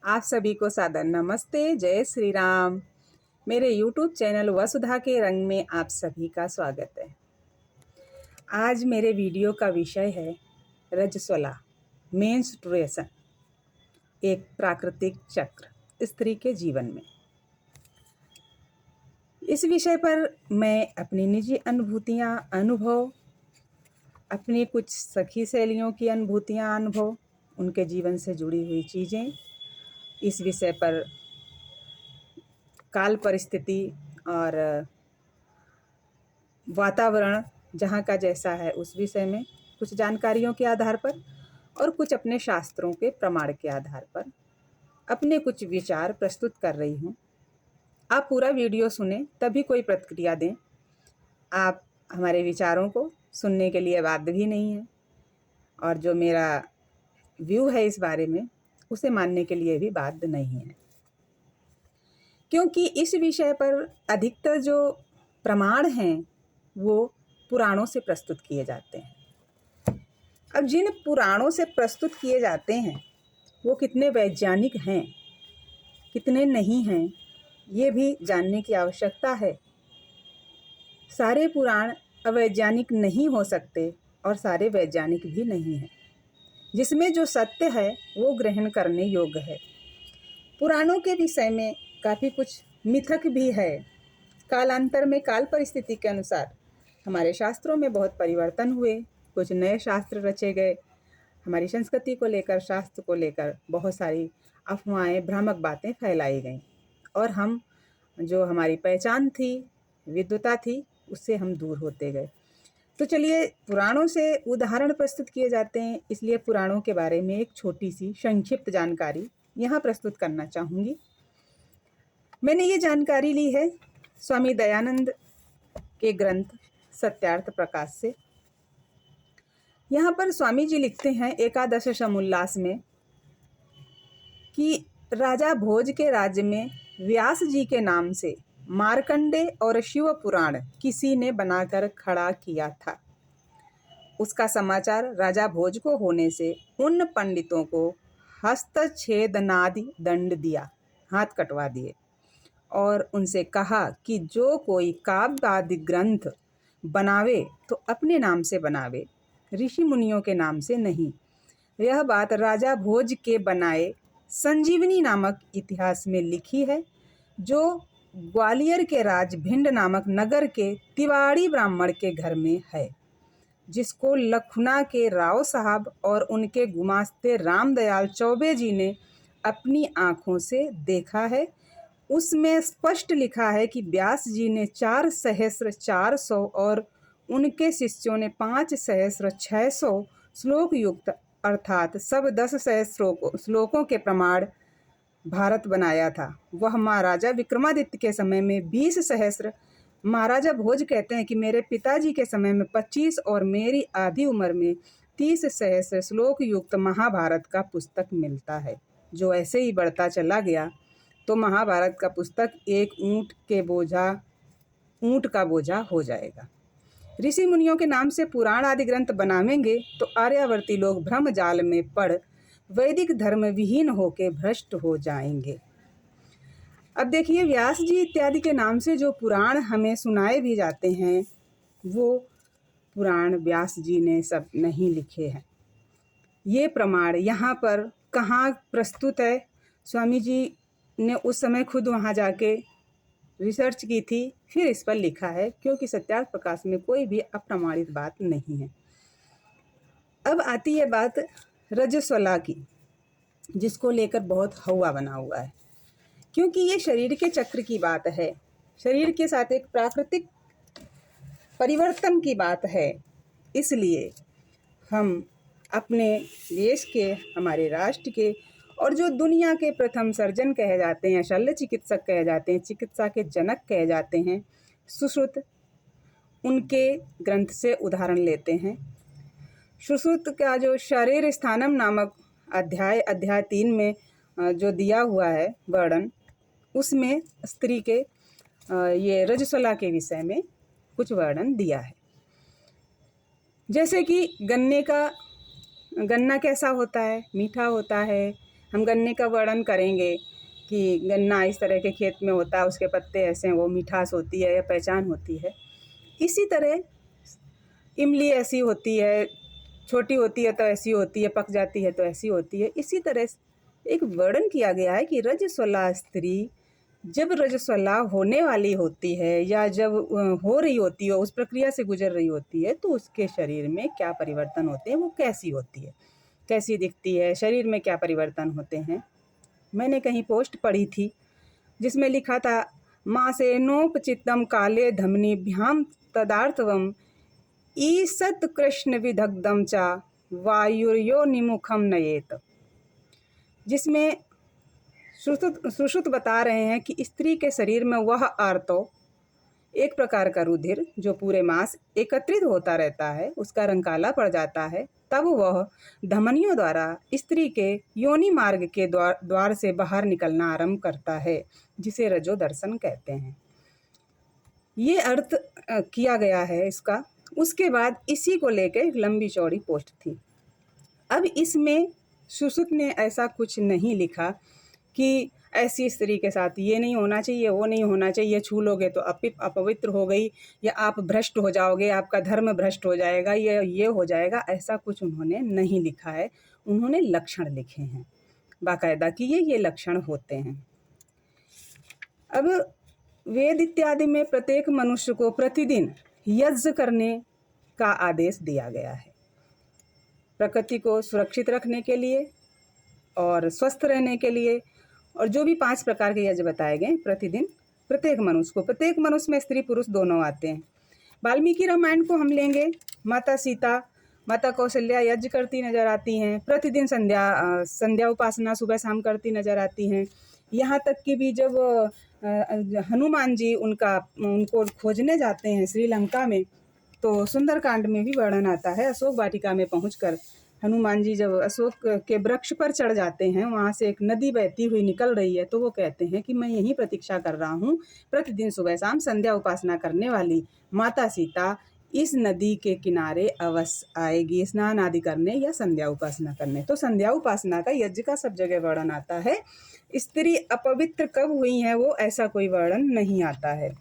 आप सभी को सादर नमस्ते। जय श्री राम। मेरे YouTube चैनल वसुधा के रंग में आप सभी का स्वागत है। आज मेरे वीडियो का विषय है रजस्वला, मेंस्ट्रुएशन, एक प्राकृतिक चक्र स्त्री के जीवन में। इस विषय पर मैं अपनी निजी अनुभूतियाँ, अनुभव, अपनी कुछ सखी सहेलियों की अनुभूतियाँ, अनुभव, उनके जीवन से जुड़ी हुई चीज़ें, इस विषय पर काल परिस्थिति और वातावरण जहाँ का जैसा है उस विषय में कुछ जानकारियों के आधार पर और कुछ अपने शास्त्रों के प्रमाण के आधार पर अपने कुछ विचार प्रस्तुत कर रही हूँ। आप पूरा वीडियो सुने तभी कोई प्रतिक्रिया दें। आप हमारे विचारों को सुनने के लिए बाध्य भी नहीं है और जो मेरा व्यू है इस बारे में उसे मानने के लिए भी बाध्य नहीं है, क्योंकि इस विषय पर अधिकतर जो प्रमाण हैं वो पुराणों से प्रस्तुत किए जाते हैं। अब जिन पुराणों से प्रस्तुत किए जाते हैं वो कितने वैज्ञानिक हैं, कितने नहीं हैं, ये भी जानने की आवश्यकता है। सारे पुराण अवैज्ञानिक नहीं हो सकते और सारे वैज्ञानिक भी नहीं हैं। जिसमें जो सत्य है वो ग्रहण करने योग्य है। पुराणों के विषय में काफ़ी कुछ मिथक भी है। कालांतर में काल परिस्थिति के अनुसार हमारे शास्त्रों में बहुत परिवर्तन हुए, कुछ नए शास्त्र रचे गए। हमारी संस्कृति को लेकर, शास्त्र को लेकर बहुत सारी अफवाहें, भ्रामक बातें फैलाई गईं और हम जो हमारी पहचान थी, विद्वता थी, उससे हम दूर होते गए। तो चलिए, पुराणों से उदाहरण प्रस्तुत किए जाते हैं, इसलिए पुराणों के बारे में एक छोटी सी संक्षिप्त जानकारी यहाँ प्रस्तुत करना चाहूँगी। मैंने ये जानकारी ली है स्वामी दयानंद के ग्रंथ सत्यार्थ प्रकाश से। यहाँ पर स्वामी जी लिखते हैं एकादश समुल्लास में कि राजा भोज के राज्य में व्यास जी के नाम से मार्कंडे और शिव पुराण किसी ने बनाकर खड़ा किया था। उसका समाचार राजा भोज को होने से उन पंडितों को हस्तछेदनादि दंड दिया, हाथ कटवा दिए और उनसे कहा कि जो कोई काव्य आदि ग्रंथ बनावे तो अपने नाम से बनावे, ऋषि मुनियों के नाम से नहीं। यह बात राजा भोज के बनाए संजीवनी नामक इतिहास में लिखी है, जो ग्वालियर के राज भिंड नामक नगर के तिवाड़ी ब्राह्मण के घर में है, जिसको लखुना के राव साहब और उनके गुमास्ते रामदयाल चौबे जी ने अपनी आँखों से देखा है। उसमें स्पष्ट लिखा है कि व्यास जी ने 4 सहस्र 400 और उनके शिष्यों ने 5 सहस्र 600 श्लोक युक्त अर्थात सब 10 सहस्र श्लोकों के प्रमाण भारत बनाया था। वह महाराजा विक्रमादित्य के समय में 20 सहस्र, महाराजा भोज कहते हैं कि मेरे पिताजी के समय में 25 और मेरी आधी उम्र में 30 सहस्र श्लोक युक्त महाभारत का पुस्तक मिलता है। जो ऐसे ही बढ़ता चला गया तो महाभारत का पुस्तक एक ऊंट का बोझा हो जाएगा। ऋषि मुनियों के नाम से पुराण आदि ग्रंथ बनावेंगे तो आर्यावर्ती लोग भ्रम जाल में पड़ वैदिक धर्म विहीन होकर भ्रष्ट हो जाएंगे। अब देखिए, व्यास जी इत्यादि के नाम से जो पुराण हमें सुनाए भी जाते हैं वो पुराण व्यास जी ने सब नहीं लिखे हैं। ये प्रमाण यहाँ पर कहाँ प्रस्तुत है? स्वामी जी ने उस समय खुद वहाँ जाके रिसर्च की थी, फिर इस पर लिखा है, क्योंकि सत्यार्थ प्रकाश में कोई भी अप्रमाणित बात नहीं है। अब आती है बात रजस्वला की, जिसको लेकर बहुत हवा बना हुआ है, क्योंकि ये शरीर के चक्र की बात है, शरीर के साथ एक प्राकृतिक परिवर्तन की बात है। इसलिए हम अपने देश के, हमारे राष्ट्र के और जो दुनिया के प्रथम सर्जन कहे जाते हैं, शल्य चिकित्सक कहे जाते हैं, चिकित्सा के जनक कहे जाते हैं, सुश्रुत, उनके ग्रंथ से उदाहरण लेते हैं। सुश्रुत का जो शरीर स्थानम नामक अध्याय 3 में जो दिया हुआ है वर्णन, उसमें स्त्री के ये रजस्वला के विषय में कुछ वर्णन दिया है। जैसे कि गन्ना कैसा होता है, मीठा होता है, हम गन्ने का वर्णन करेंगे कि गन्ना इस तरह के खेत में होता है, उसके पत्ते ऐसे हैं, वो मिठास होती है या पहचान होती है। इसी तरह इमली ऐसी होती है, छोटी होती है तो ऐसी होती है, पक जाती है तो ऐसी होती है। इसी तरह एक वर्णन किया गया है कि रजस्वला स्त्री जब रजस्वला होने वाली होती है या जब हो रही होती है, उस प्रक्रिया से गुजर रही होती है, तो उसके शरीर में क्या परिवर्तन होते हैं, वो कैसी होती है, कैसी दिखती है, शरीर में क्या परिवर्तन होते हैं। मैंने कहीं पोस्ट पढ़ी थी जिसमें लिखा था, मासेनोपचितम काले धमनीभ्याम तदार्थवम ईसत कृष्ण विदग्धम चा वायुर्योनिमुखम नयेत। जिसमें सुश्रुत बता रहे हैं कि स्त्री के शरीर में वह आर्तो, एक प्रकार का रुधिर जो पूरे मास एकत्रित होता रहता है, उसका रंग काला पड़ जाता है, तब वह धमनियों द्वारा स्त्री के योनि मार्ग के द्वार से बाहर निकलना आरंभ करता है, जिसे रजो दर्शन कहते हैं। ये अर्थ किया गया है इसका। उसके बाद इसी को लेकर एक लंबी चौड़ी पोस्ट थी। अब इसमें सुश्रुत ने ऐसा कुछ नहीं लिखा कि ऐसी स्त्री के साथ ये नहीं होना चाहिए, वो नहीं होना चाहिए, छू लोगे तो अपवित्र हो गई, या आप भ्रष्ट हो जाओगे, आपका धर्म भ्रष्ट हो जाएगा, ये हो जाएगा। ऐसा कुछ उन्होंने नहीं लिखा है। उन्होंने लक्षण लिखे हैं बाकायदा कि ये लक्षण होते हैं। अब वेद इत्यादि में प्रत्येक मनुष्य को प्रतिदिन यज्ञ करने का आदेश दिया गया है, प्रकृति को सुरक्षित रखने के लिए और स्वस्थ रहने के लिए। और जो भी 5 प्रकार के यज्ञ बताए गए प्रतिदिन प्रत्येक मनुष्य में स्त्री पुरुष दोनों आते हैं। वाल्मीकि रामायण को हम लेंगे, माता सीता, माता कौशल्या यज्ञ करती नजर आती हैं, प्रतिदिन संध्या उपासना सुबह शाम करती नजर आती हैं। यहाँ तक कि भी जब हनुमान जी उनको खोजने जाते हैं श्रीलंका में, तो सुंदरकांड में भी वर्णन आता है। अशोक वाटिका में पहुंचकर हनुमान जी जब अशोक के वृक्ष पर चढ़ जाते हैं, वहाँ से एक नदी बहती हुई निकल रही है, तो वो कहते हैं कि मैं यहीं प्रतीक्षा कर रहा हूँ, प्रतिदिन सुबह शाम संध्या उपासना करने वाली माता सीता इस नदी के किनारे अवश्य आएगी स्नान आदि करने या संध्या उपासना करने। तो संध्या उपासना का यज्ञ का सब जगह वर्णन आता है। स्त्री अपवित्र कब हुई है वो ऐसा कोई वर्णन नहीं आता है।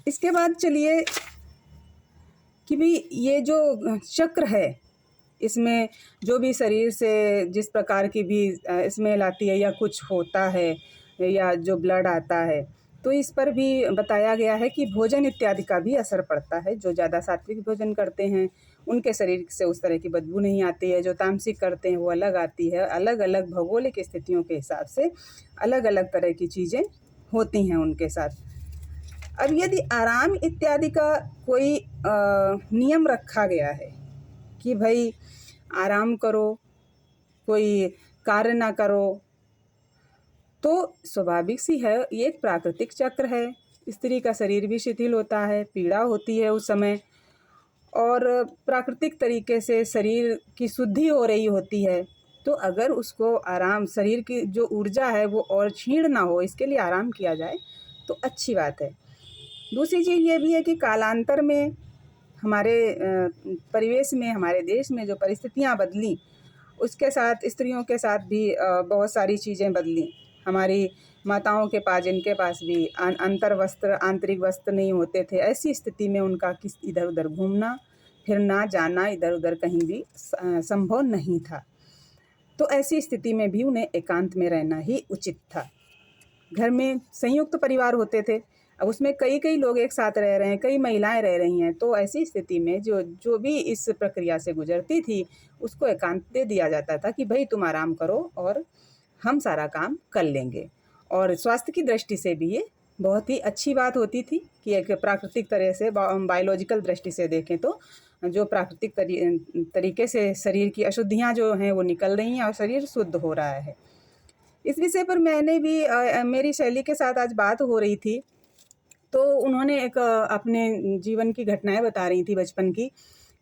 इसके बाद चलिए कि भी ये जो चक्र है, इसमें जो भी शरीर से जिस प्रकार की भी स्मेल आती है या कुछ होता है या जो ब्लड आता है, तो इस पर भी बताया गया है कि भोजन इत्यादि का भी असर पड़ता है। जो ज़्यादा सात्विक भोजन करते हैं उनके शरीर से उस तरह की बदबू नहीं आती है, जो तामसिक करते हैं वो अलग आती है। अलग अलग भौगोलिक स्थितियों के हिसाब से अलग अलग तरह की चीज़ें होती हैं उनके साथ। अब यदि आराम इत्यादि का कोई नियम रखा गया है कि भाई आराम करो, कोई कार्य ना करो, तो स्वाभाविक सी है, ये एक प्राकृतिक चक्र है। स्त्री का शरीर भी शिथिल होता है, पीड़ा होती है उस समय, और प्राकृतिक तरीके से शरीर की शुद्धि हो रही होती है। तो अगर उसको आराम, शरीर की जो ऊर्जा है वो और क्षीण ना हो, इसके लिए आराम किया जाए तो अच्छी बात है। दूसरी चीज़ ये भी है कि कालांतर में हमारे परिवेश में, हमारे देश में जो परिस्थितियाँ बदली, उसके साथ स्त्रियों के साथ भी बहुत सारी चीज़ें बदली। हमारी माताओं के पास, जिनके पास भी अंतर वस्त्र, आंतरिक वस्त्र नहीं होते थे, ऐसी स्थिति में उनका इधर उधर घूमना फिरना, जाना इधर उधर कहीं भी संभव नहीं था। तो ऐसी स्थिति में भी उन्हें एकांत में रहना ही उचित था। घर में संयुक्त परिवार होते थे, अब उसमें कई लोग एक साथ रह रहे हैं, कई महिलाएं रह रही हैं, तो ऐसी स्थिति में जो भी इस प्रक्रिया से गुजरती थी उसको एकांत दे दिया जाता था कि भाई तुम आराम करो और हम सारा काम कर लेंगे। और स्वास्थ्य की दृष्टि से भी ये बहुत ही अच्छी बात होती थी कि एक प्राकृतिक तरह से, बायोलॉजिकल दृष्टि से देखें तो जो प्राकृतिक तरीके से शरीर की अशुद्धियाँ जो हैं वो निकल रही हैं और शरीर शुद्ध हो रहा है। इस विषय पर मैंने भी मेरी शैली के साथ आज बात हो रही थी, तो उन्होंने एक अपने जीवन की घटनाएं बता रही थी बचपन की,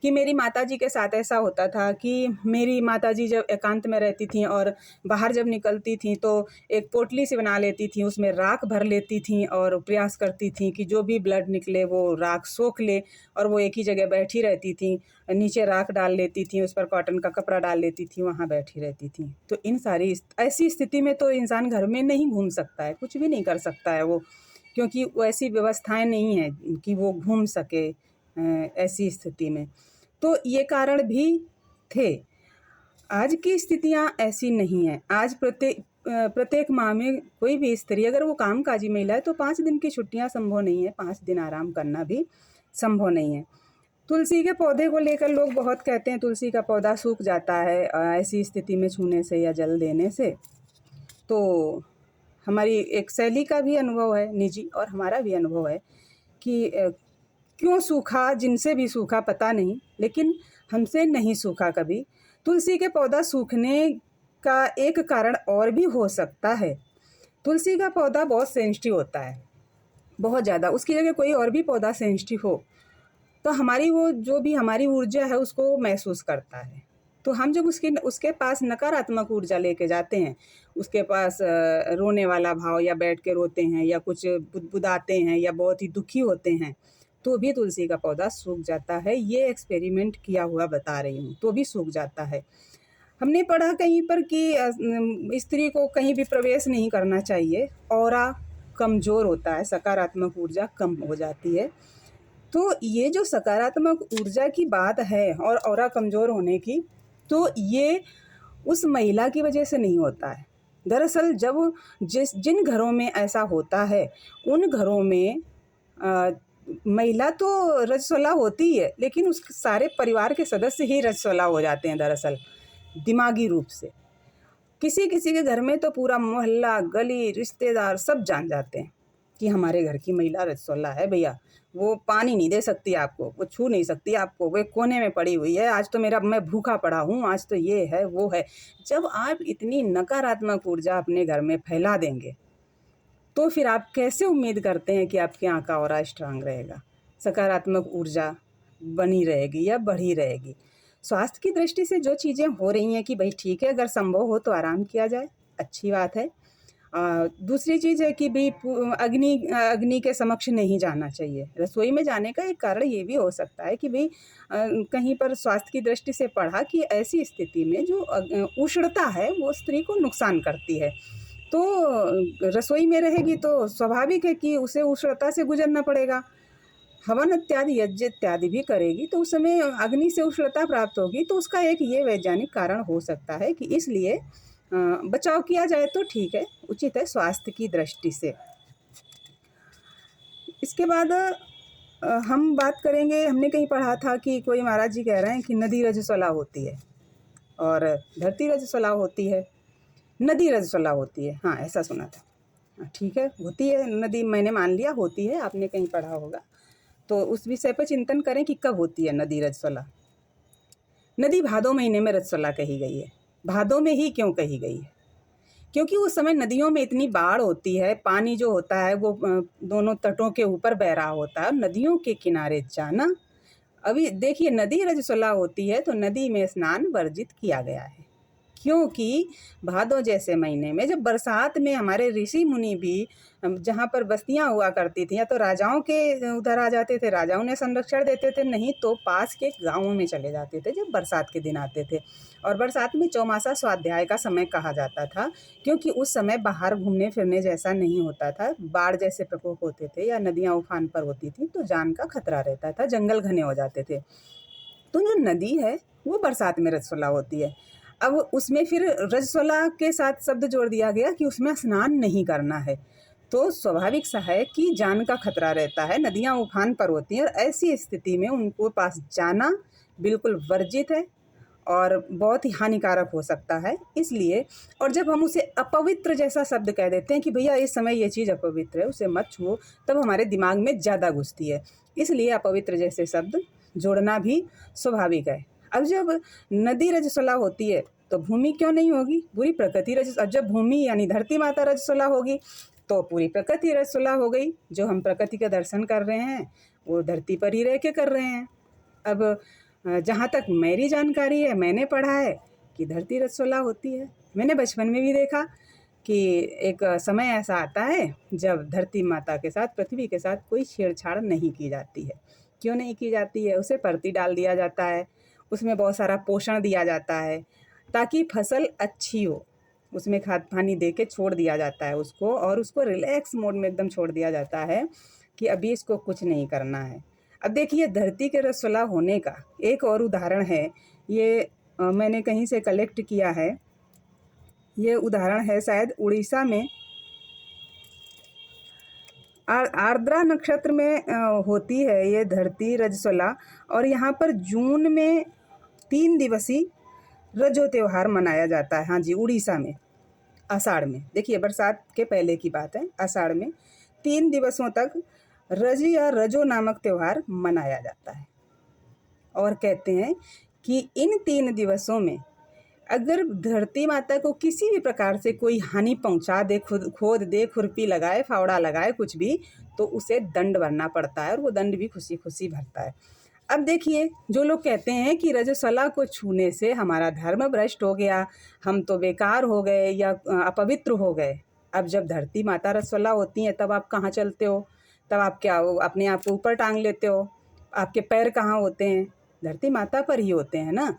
कि मेरी माताजी के साथ ऐसा होता था कि मेरी माताजी जब एकांत में रहती थीं और बाहर जब निकलती थीं तो एक पोटली सी बना लेती थीं, उसमें राख भर लेती थीं और प्रयास करती थीं कि जो भी ब्लड निकले वो राख सोख ले, और वो एक ही जगह बैठी रहती थीं, नीचे राख डाल लेती थीं, उस पर कॉटन का कपड़ा डाल लेती थीं, वहाँ बैठी रहती थीं। तो इन सारी ऐसी स्थिति में तो इंसान घर में नहीं घूम सकता है, कुछ भी नहीं कर सकता है वो, क्योंकि वैसी व्यवस्थाएं नहीं हैं कि वो घूम सके ऐसी स्थिति में। तो ये कारण भी थे। आज की स्थितियां ऐसी नहीं हैं। आज प्रत्येक माह में कोई भी स्त्री अगर वो कामकाजी महिला है तो 5 दिन की छुट्टियां संभव नहीं है, 5 दिन आराम करना भी संभव नहीं है। तुलसी के पौधे को लेकर लोग बहुत कहते हैं तुलसी का पौधा सूख जाता है ऐसी स्थिति में छूने से या जल देने से। तो हमारी एक सहेली का भी अनुभव है निजी, और हमारा भी अनुभव है कि क्यों सूखा, जिनसे भी सूखा पता नहीं, लेकिन हमसे नहीं सूखा कभी। तुलसी के पौधा सूखने का एक कारण और भी हो सकता है। तुलसी का पौधा बहुत सेंसिटिव होता है, बहुत ज़्यादा। उसकी जगह कोई और भी पौधा सेंसिटिव हो तो हमारी वो जो भी हमारी ऊर्जा है उसको महसूस करता है। तो हम जब उसके पास नकारात्मक ऊर्जा लेके जाते हैं, उसके पास रोने वाला भाव, या बैठ के रोते हैं, या कुछ बुदबुदाते हैं, या बहुत ही दुखी होते हैं, तो भी तुलसी का पौधा सूख जाता है। ये एक्सपेरिमेंट किया हुआ बता रही हूँ, तो भी सूख जाता है। हमने पढ़ा कहीं पर कि स्त्री को कहीं भी प्रवेश नहीं करना चाहिए, ऑरा कमज़ोर होता है, सकारात्मक ऊर्जा कम हो जाती है। तो ये जो सकारात्मक ऊर्जा की बात है और ऑरा कमज़ोर होने की, तो ये उस महिला की वजह से नहीं होता है। दरअसल जब जिन घरों में ऐसा होता है उन घरों में महिला तो रजस्वला होती ही है, लेकिन उस सारे परिवार के सदस्य ही रजस्वला हो जाते हैं दरअसल, दिमागी रूप से। किसी किसी के घर में तो पूरा मोहल्ला, गली, रिश्तेदार सब जान जाते हैं कि हमारे घर की महिला रजस्वला है भैया, वो पानी नहीं दे सकती आपको, वो छू नहीं सकती आपको, वो कोने में पड़ी हुई है, आज तो मैं भूखा पड़ा हूँ, आज तो ये है वो है। जब आप इतनी नकारात्मक ऊर्जा अपने घर में फैला देंगे तो फिर आप कैसे उम्मीद करते हैं कि आपके यहाँ का ऑरा स्ट्रांग रहेगा, सकारात्मक ऊर्जा बनी रहेगी या बढ़ी रहेगी। स्वास्थ्य की दृष्टि से जो चीज़ें हो रही हैं कि भाई ठीक है, अगर संभव हो तो आराम किया जाए, अच्छी बात है। दूसरी चीज़ है कि भाई अग्नि के समक्ष नहीं जाना चाहिए। रसोई में जाने का एक कारण ये भी हो सकता है कि भाई कहीं पर स्वास्थ्य की दृष्टि से पढ़ा कि ऐसी स्थिति में जो उष्णता है वो स्त्री को नुकसान करती है। तो रसोई में रहेगी तो स्वाभाविक है कि उसे उष्णता से गुजरना पड़ेगा। हवन इत्यादि, यज्ञ इत्यादि भी करेगी तो उस समय अग्नि से उष्णता प्राप्त होगी। तो उसका एक ये वैज्ञानिक कारण हो सकता है कि इसलिए बचाव किया जाए तो ठीक है, उचित है स्वास्थ्य की दृष्टि से। इसके बाद हम बात करेंगे, हमने कहीं पढ़ा था कि कोई महाराज जी कह रहे हैं कि नदी रजस्वला होती है और धरती रजस्वला होती है, नदी रजस्वला होती है। हाँ, ऐसा सुना था। हाँ, ठीक है, होती है नदी, मैंने मान लिया होती है, आपने कहीं पढ़ा होगा। तो उस विषय पर चिंतन करें कि कब होती है नदी रजस्वला। नदी भादो महीने में रजस्वला कही गई है। भादो में ही क्यों कही गई है? क्योंकि उस समय नदियों में इतनी बाढ़ होती है, पानी जो होता है वो दोनों तटों के ऊपर बह रहा होता है। नदियों के किनारे जाना, अभी देखिए नदी रजस्वला होती है तो नदी में स्नान वर्जित किया गया है, क्योंकि भादो जैसे महीने में जब बरसात में हमारे ऋषि मुनि भी जहाँ पर बस्तियाँ हुआ करती थी या तो राजाओं के उधर आ जाते थे, राजाओं ने संरक्षण देते थे, नहीं तो पास के गाँवों में चले जाते थे जब बरसात के दिन आते थे। और बरसात में चौमासा स्वाध्याय का समय कहा जाता था, क्योंकि उस समय बाहर घूमने फिरने जैसा नहीं होता था, बाढ़ जैसे प्रकोप होते थे या नदियाँ उफान पर होती थी तो जान का खतरा रहता था, जंगल घने हो जाते थे। तो जो नदी है वो बरसात में रजस्वला होती है। अब उसमें फिर रजस्वला के साथ शब्द जोड़ दिया गया कि उसमें स्नान नहीं करना है, तो स्वाभाविक सा है कि जान का खतरा रहता है, नदियाँ उफान पर होती हैं और ऐसी स्थिति में उनको पास जाना बिल्कुल वर्जित है और बहुत ही हानिकारक हो सकता है। इसलिए, और जब हम उसे अपवित्र जैसा शब्द कह देते हैं कि भैया इस समय ये चीज़ अपवित्र है, उसे मत छुओ, तब हमारे दिमाग में ज़्यादा घुसती है। इसलिए अपवित्र जैसे शब्द जोड़ना भी स्वाभाविक है। अब जब नदी रजस्वला होती है तो भूमि क्यों नहीं होगी? पूरी प्रकृति जब भूमि यानी धरती माता रजस्वला होगी तो पूरी प्रकृति रजस्वला हो गई। जो हम प्रकृति का दर्शन कर रहे हैं वो धरती पर ही रह के कर रहे हैं। अब जहाँ तक मेरी जानकारी है, मैंने पढ़ा है कि धरती रजस्वला होती है। मैंने बचपन में भी देखा कि एक समय ऐसा आता है जब धरती माता के साथ, पृथ्वी के साथ कोई छेड़छाड़ नहीं की जाती है। क्यों नहीं की जाती है? उसे परती डाल दिया जाता है, उसमें बहुत सारा पोषण दिया जाता है ताकि फसल अच्छी हो। उसमें खाद पानी दे के छोड़ दिया जाता है उसको, और उसको रिलैक्स मोड में एकदम छोड़ दिया जाता है कि अभी इसको कुछ नहीं करना है। अब देखिए, धरती के रजस्वला होने का एक और उदाहरण है। ये मैंने कहीं से कलेक्ट किया है। ये उदाहरण है शायद उड़ीसा में आर्द्रा नक्षत्र में होती है ये धरती रजस्वला, और यहाँ पर जून में 3 दिवसीय रजो त्योहार मनाया जाता है। हाँ जी, उड़ीसा में आषाढ़ में। देखिए, बरसात के पहले की बात है। आषाढ़ में 3 दिवसों तक रज या रजो नामक त्योहार मनाया जाता है, और कहते हैं कि इन 3 दिवसों में अगर धरती माता को किसी भी प्रकार से कोई हानि पहुंचा दे, खोद दे, खुरपी लगाए, फावड़ा लगाए, कुछ भी, तो उसे दंड भरना पड़ता है, और वो दंड भी खुशी खुशी भरता है। अब देखिए, जो लोग कहते हैं कि रजस्वला को छूने से हमारा धर्म भ्रष्ट हो गया, हम तो बेकार हो गए या अपवित्र हो गए। अब जब धरती माता रजस्वला होती हैं तब आप कहाँ चलते हो? तब आप क्या हो, अपने आप को ऊपर टांग लेते हो? आपके पैर कहाँ होते हैं? धरती माता पर ही होते हैं ना।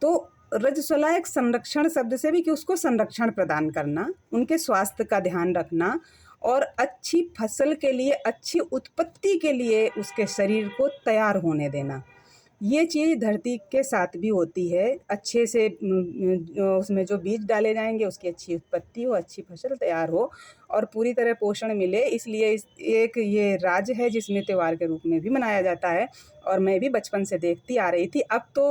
तो रजस्वला एक संरक्षण शब्द से भी, कि उसको संरक्षण प्रदान करना, उनके स्वास्थ्य का ध्यान रखना, और अच्छी फसल के लिए, अच्छी उत्पत्ति के लिए उसके शरीर को तैयार होने देना। ये चीज़ धरती के साथ भी होती है। अच्छे से उसमें जो बीज डाले जाएंगे उसकी अच्छी उत्पत्ति हो, अच्छी फसल तैयार हो, और पूरी तरह पोषण मिले। इसलिए एक ये राज है जिसमें त्यौहार के रूप में भी मनाया जाता है। और मैं भी बचपन से देखती आ रही थी। अब तो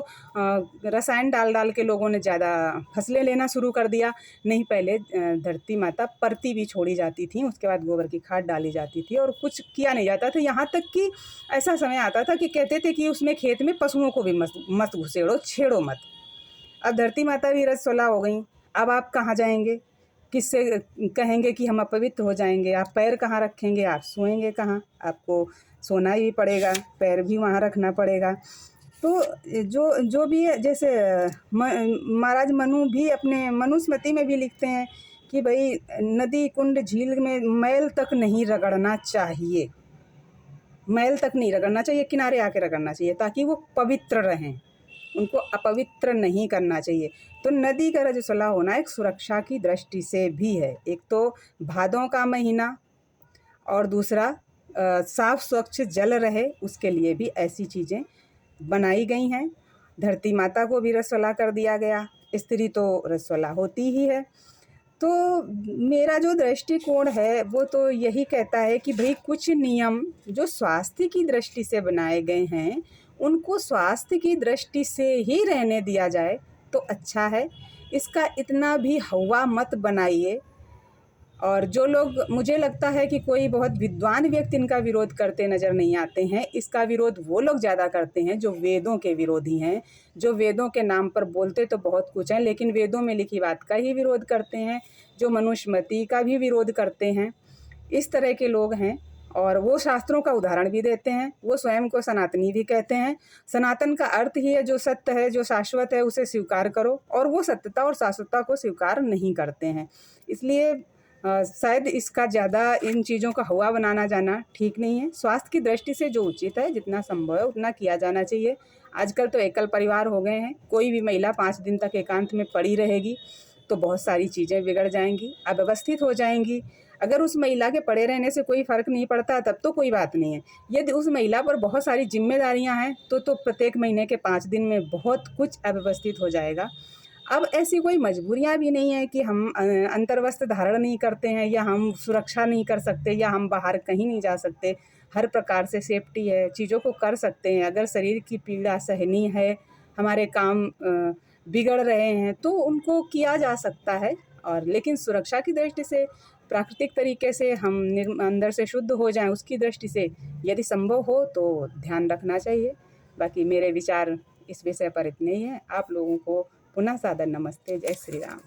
रसायन डाल के लोगों ने ज़्यादा फसलें लेना शुरू कर दिया। नहीं, पहले धरती माता परती भी छोड़ी जाती थी, उसके बाद गोबर की खाद डाली जाती थी, और कुछ किया नहीं जाता था। यहाँ तक कि ऐसा समय आता था कि कहते थे कि उसमें खेत में पशुओं को भी मत घुसेड़ो, छेड़ो मत। अब धरती माता भी रजस्वला हो गई। अब आप कहाँ जाएंगे? किससे कहेंगे कि हम अपवित्र हो जाएंगे? आप पैर कहाँ रखेंगे? आप सोएंगे कहाँ? आपको सोना ही पड़ेगा, पैर भी वहाँ रखना पड़ेगा। तो जो जो भी है, जैसे महाराज मनु भी अपने मनुस्मृति में भी लिखते हैं कि भाई नदी, कुंड, झील में मैल तक नहीं रगड़ना चाहिए। मैल तक नहीं रगड़ना चाहिए, किनारे आके रगड़ना चाहिए ताकि वो पवित्र रहें, उनको अपवित्र नहीं करना चाहिए। तो नदी का रजस्वला होना एक सुरक्षा की दृष्टि से भी है। एक तो भादों का महीना, और दूसरा साफ स्वच्छ जल रहे, उसके लिए भी ऐसी चीज़ें बनाई गई हैं। धरती माता को भी रजस्वला कर दिया गया। स्त्री तो रजस्वला होती ही है। तो मेरा जो दृष्टिकोण है वो तो यही कहता है कि भाई कुछ नियम जो स्वास्थ्य की दृष्टि से बनाए गए हैं, उनको स्वास्थ्य की दृष्टि से ही रहने दिया जाए तो अच्छा है। इसका इतना भी हवा मत बनाइए। और जो लोग, मुझे लगता है कि कोई बहुत विद्वान व्यक्ति इनका विरोध करते नज़र नहीं आते हैं। इसका विरोध वो लोग ज़्यादा करते हैं जो वेदों के विरोधी हैं, जो वेदों के नाम पर बोलते तो बहुत कुछ हैं लेकिन वेदों में लिखी बात का ही विरोध करते हैं, जो मनुस्मृति का भी विरोध करते हैं। इस तरह के लोग हैं, और वो शास्त्रों का उदाहरण भी देते हैं। वो स्वयं को सनातनी भी कहते हैं। सनातन का अर्थ ही है जो सत्य है, जो शाश्वत है, उसे स्वीकार करो, और वो सत्यता और शाश्वतता को स्वीकार नहीं करते हैं। इसलिए शायद इसका ज़्यादा इन चीज़ों का हवा बनाना जाना ठीक नहीं है। स्वास्थ्य की दृष्टि से जो उचित है, जितना संभव है उतना किया जाना चाहिए। आजकल तो एकल परिवार हो गए हैं। कोई भी महिला 5 दिन तक एकांत में पड़ी रहेगी तो बहुत सारी चीज़ें बिगड़ जाएंगी, अव्यवस्थित हो जाएंगी। अगर उस महिला के पड़े रहने से कोई फ़र्क नहीं पड़ता तब तो कोई बात नहीं है। यदि उस महिला पर बहुत सारी जिम्मेदारियां हैं तो प्रत्येक महीने के 5 दिन में बहुत कुछ अव्यवस्थित हो जाएगा। अब ऐसी कोई मजबूरियां भी नहीं है कि हम अंतर्वस्त्र धारण नहीं करते हैं, या हम सुरक्षा नहीं कर सकते, या हम बाहर कहीं नहीं जा सकते। हर प्रकार से सेफ्टी है, चीज़ों को कर सकते हैं। अगर शरीर की पीड़ा सहनीय है, हमारे काम बिगड़ रहे हैं तो उनको किया जा सकता है। और लेकिन सुरक्षा की दृष्टि से, प्राकृतिक तरीके से हम अंदर से शुद्ध हो जाएं, उसकी दृष्टि से यदि संभव हो तो ध्यान रखना चाहिए। बाकी मेरे विचार इस विषय पर इतने ही हैं। आप लोगों को पुनः सादर नमस्ते। जय श्री राम।